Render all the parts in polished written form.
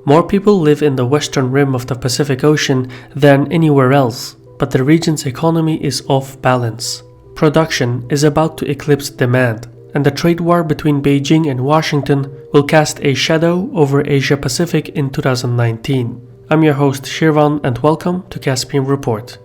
More people live in the western rim of the Pacific Ocean than anywhere else, but the region's economy is off balance. Production is about to eclipse demand, and the trade war between Beijing and Washington will cast a shadow over Asia-Pacific in 2019. I'm your host Shirvan and welcome to Caspian Report.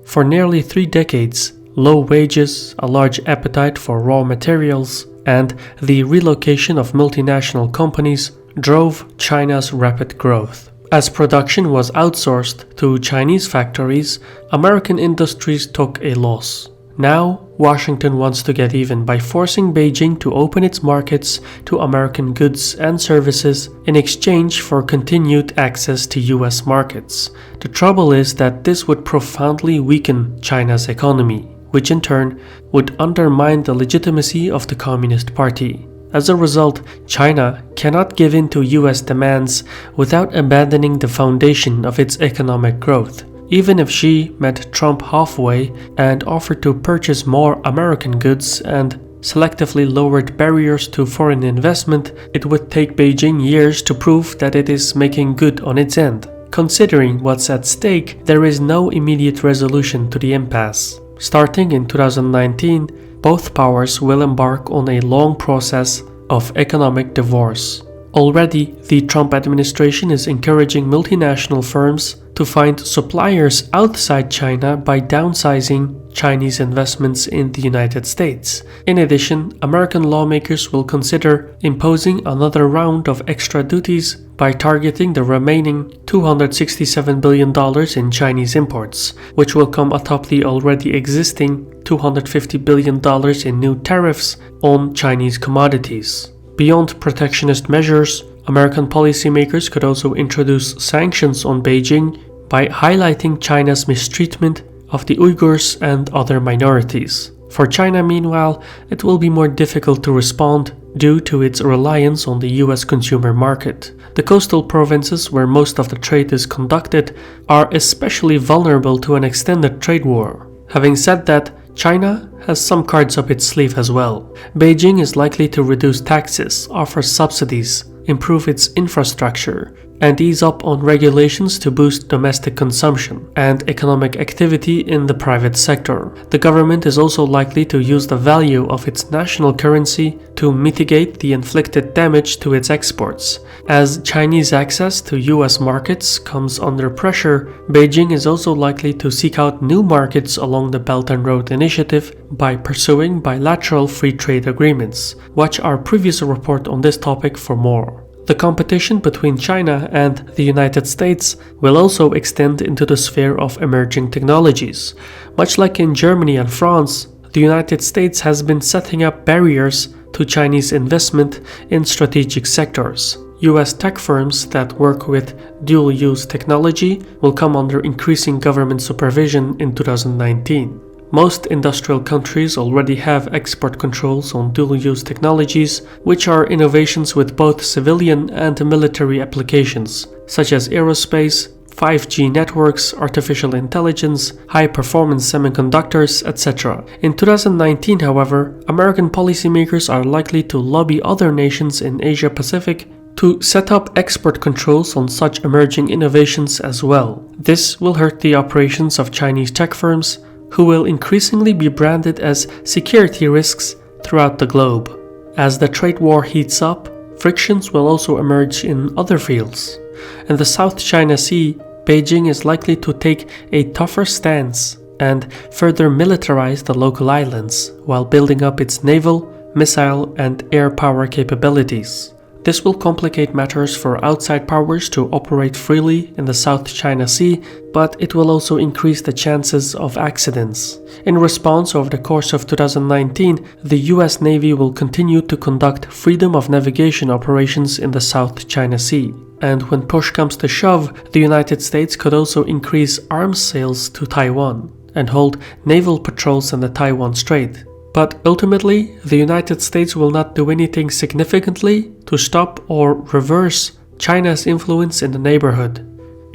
For nearly 3 decades, low wages, a large appetite for raw materials, and the relocation of multinational companies drove China's rapid growth. As production was outsourced to Chinese factories, American industries took a loss. Now, Washington wants to get even by forcing Beijing to open its markets to American goods and services in exchange for continued access to US markets. The trouble is that this would profoundly weaken China's economy, which in turn would undermine the legitimacy of the Communist Party. As a result, China cannot give in to US demands without abandoning the foundation of its economic growth. Even if Xi met Trump halfway and offered to purchase more American goods and selectively lowered barriers to foreign investment, it would take Beijing years to prove that it is making good on its end. Considering what's at stake, there is no immediate resolution to the impasse. Starting in 2019, both powers will embark on a long process of economic divorce. Already, the Trump administration is encouraging multinational firms to find suppliers outside China by downsizing Chinese investments in the United States. In addition, American lawmakers will consider imposing another round of extra duties by targeting the remaining $267 billion in Chinese imports, which will come atop the already existing $250 billion in new tariffs on Chinese commodities. Beyond protectionist measures, American policymakers could also introduce sanctions on Beijing by highlighting China's mistreatment of the Uyghurs and other minorities. For China, meanwhile, it will be more difficult to respond due to its reliance on the US consumer market. The coastal provinces where most of the trade is conducted are especially vulnerable to an extended trade war. Having said that, China has some cards up its sleeve as well. Beijing is likely to reduce taxes, offer subsidies, improve its infrastructure, and ease up on regulations to boost domestic consumption and economic activity in the private sector. The government is also likely to use the value of its national currency to mitigate the inflicted damage to its exports. As Chinese access to US markets comes under pressure, Beijing is also likely to seek out new markets along the Belt and Road Initiative by pursuing bilateral free trade agreements. Watch our previous report on this topic for more. The competition between China and the United States will also extend into the sphere of emerging technologies. Much like in Germany and France, the United States has been setting up barriers to Chinese investment in strategic sectors. US tech firms that work with dual-use technology will come under increasing government supervision in 2019. Most industrial countries already have export controls on dual-use technologies, which are innovations with both civilian and military applications, such as aerospace, 5G networks, artificial intelligence, high-performance semiconductors, etc. In 2019, however, American policymakers are likely to lobby other nations in Asia-Pacific to set up export controls on such emerging innovations as well. This will hurt the operations of Chinese tech firms, who will increasingly be branded as security risks throughout the globe. As the trade war heats up, frictions will also emerge in other fields. In the South China Sea, Beijing is likely to take a tougher stance and further militarize the local islands while building up its naval, missile, and air power capabilities. This will complicate matters for outside powers to operate freely in the South China Sea, but it will also increase the chances of accidents. In response, over the course of 2019, the US Navy will continue to conduct freedom of navigation operations in the South China Sea. And when push comes to shove, the United States could also increase arms sales to Taiwan and hold naval patrols in the Taiwan Strait. But ultimately, the United States will not do anything significantly to stop or reverse China's influence in the neighborhood.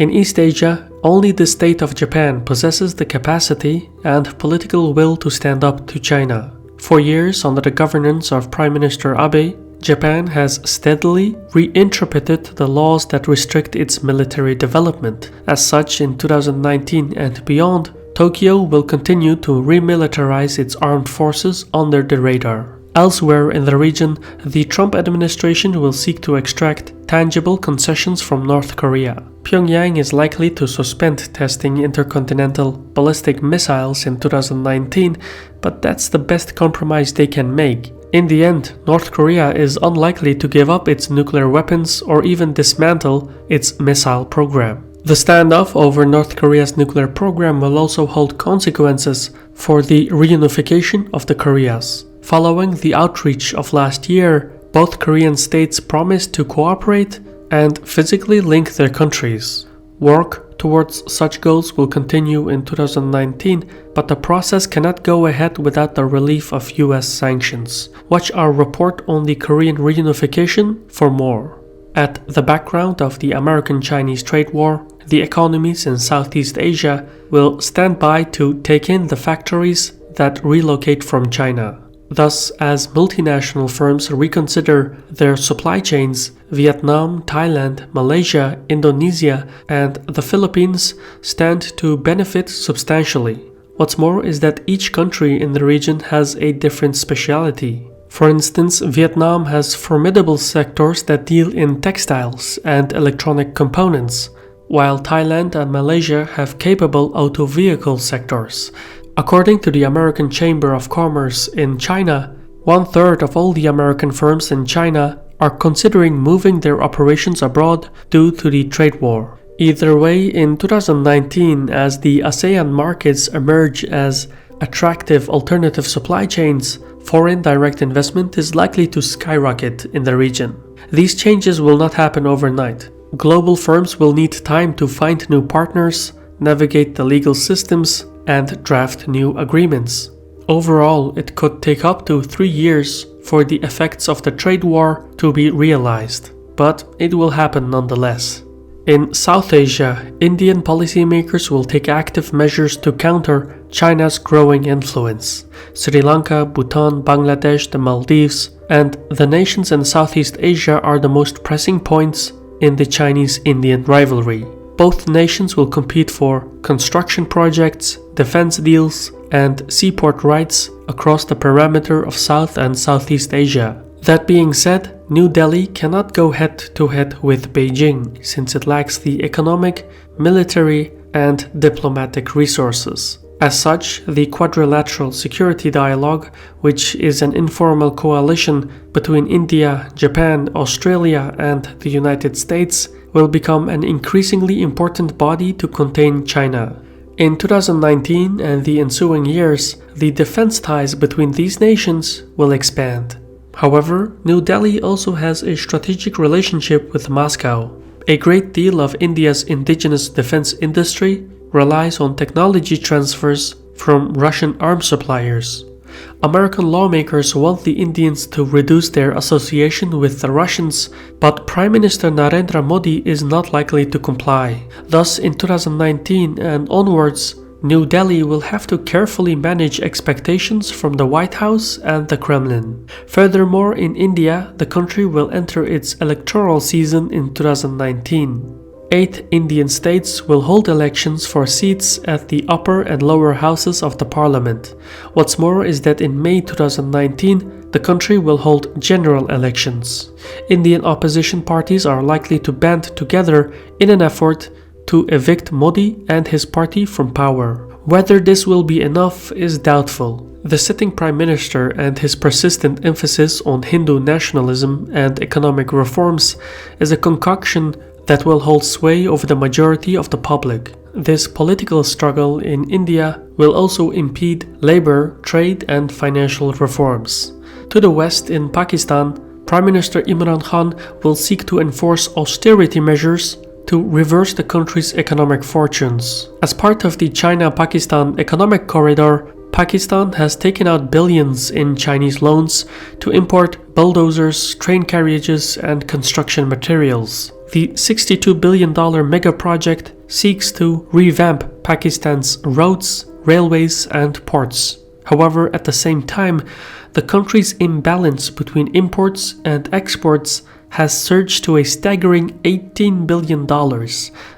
In East Asia, only the state of Japan possesses the capacity and political will to stand up to China. For years, under the governance of Prime Minister Abe, Japan has steadily reinterpreted the laws that restrict its military development. As such, in 2019 and beyond, Tokyo will continue to remilitarize its armed forces under the radar. Elsewhere in the region, the Trump administration will seek to extract tangible concessions from North Korea. Pyongyang is likely to suspend testing intercontinental ballistic missiles in 2019, but that's the best compromise they can make. In the end, North Korea is unlikely to give up its nuclear weapons or even dismantle its missile program. The standoff over North Korea's nuclear program will also hold consequences for the reunification of the Koreas. Following the outreach of last year, both Korean states promised to cooperate and physically link their countries. Work towards such goals will continue in 2019, but the process cannot go ahead without the relief of US sanctions. Watch our report on the Korean reunification for more. At the background of the American-Chinese trade war, the economies in Southeast Asia will stand by to take in the factories that relocate from China. Thus, as multinational firms reconsider their supply chains, Vietnam, Thailand, Malaysia, Indonesia, and the Philippines stand to benefit substantially. What's more is that each country in the region has a different specialty. For instance, Vietnam has formidable sectors that deal in textiles and electronic components, while Thailand and Malaysia have capable auto vehicle sectors. According to the American Chamber of Commerce in China, 1/3 of all the American firms in China are considering moving their operations abroad due to the trade war. Either way, in 2019, as the ASEAN markets emerge as attractive alternative supply chains, foreign direct investment is likely to skyrocket in the region. These changes will not happen overnight. Global firms will need time to find new partners, navigate the legal systems, and draft new agreements. Overall, it could take up to 3 years for the effects of the trade war to be realized, but it will happen nonetheless. In South Asia, Indian policymakers will take active measures to counter China's growing influence. Sri Lanka, Bhutan, Bangladesh, the Maldives, and the nations in Southeast Asia are the most pressing points in the Chinese-Indian rivalry. Both nations will compete for construction projects, defense deals, and seaport rights across the perimeter of South and Southeast Asia. That being said, New Delhi cannot go head-to-head with Beijing since it lacks the economic, military, and diplomatic resources. As such, the Quadrilateral Security Dialogue, which is an informal coalition between India, Japan, Australia, and the United States, will become an increasingly important body to contain China. In 2019 and the ensuing years, the defense ties between these nations will expand. However, New Delhi also has a strategic relationship with Moscow. A great deal of India's indigenous defense industry relies on technology transfers from Russian arms suppliers. American lawmakers want the Indians to reduce their association with the Russians, but Prime Minister Narendra Modi is not likely to comply. Thus, in 2019 and onwards, New Delhi will have to carefully manage expectations from the White House and the Kremlin. Furthermore, in India, the country will enter its electoral season in 2019. 8 Indian states will hold elections for seats at the upper and lower houses of the parliament. What's more is that in May 2019, the country will hold general elections. Indian opposition parties are likely to band together in an effort to evict Modi and his party from power. Whether this will be enough is doubtful. The sitting prime minister and his persistent emphasis on Hindu nationalism and economic reforms is a concoction that will hold sway over the majority of the public. This political struggle in India will also impede labor, trade, and financial reforms. To the west, in Pakistan, Prime Minister Imran Khan will seek to enforce austerity measures to reverse the country's economic fortunes. As part of the China-Pakistan Economic Corridor, Pakistan has taken out billions in Chinese loans to import bulldozers, train carriages, and construction materials. The $62 billion mega project seeks to revamp Pakistan's roads, railways, and ports. However, at the same time, the country's imbalance between imports and exports has surged to a staggering $18 billion.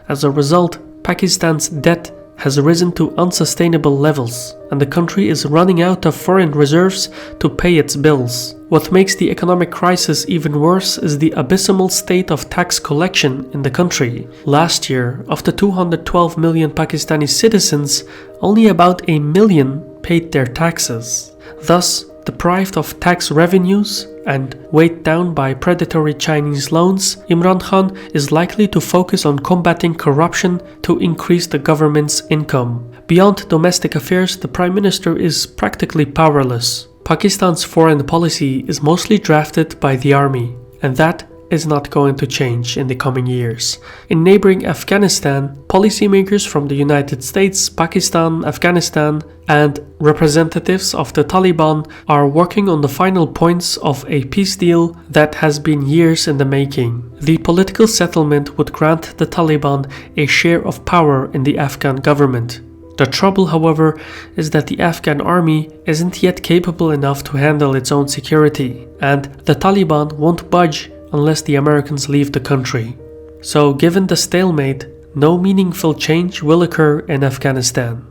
As a result, Pakistan's debt has risen to unsustainable levels, and the country is running out of foreign reserves to pay its bills. What makes the economic crisis even worse is the abysmal state of tax collection in the country. Last year, of the 212 million Pakistani citizens, only about 1 million paid their taxes. Thus, deprived of tax revenues and weighed down by predatory Chinese loans, Imran Khan is likely to focus on combating corruption to increase the government's income. Beyond domestic affairs, the Prime Minister is practically powerless. Pakistan's foreign policy is mostly drafted by the army, and that is not going to change in the coming years. In neighboring Afghanistan, policymakers from the United States, Pakistan, Afghanistan, and representatives of the Taliban are working on the final points of a peace deal that has been years in the making. The political settlement would grant the Taliban a share of power in the Afghan government. The trouble, however, is that the Afghan army isn't yet capable enough to handle its own security, and the Taliban won't budge unless the Americans leave the country. So, given the stalemate, no meaningful change will occur in Afghanistan.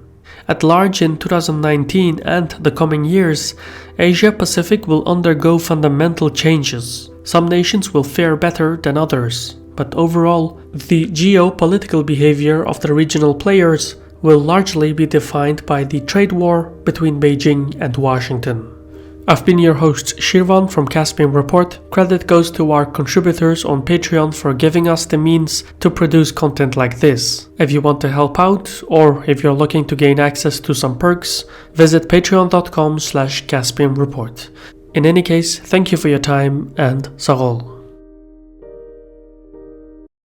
At large in 2019 and the coming years, Asia-Pacific will undergo fundamental changes. Some nations will fare better than others, but overall, the geopolitical behavior of the regional players will largely be defined by the trade war between Beijing and Washington. I've been your host Shirvan from Caspian Report. Credit goes to our contributors on Patreon for giving us the means to produce content like this. If you want to help out, or if you're looking to gain access to some perks, visit patreon.com/CaspianReport. In any case, thank you for your time and Sarol.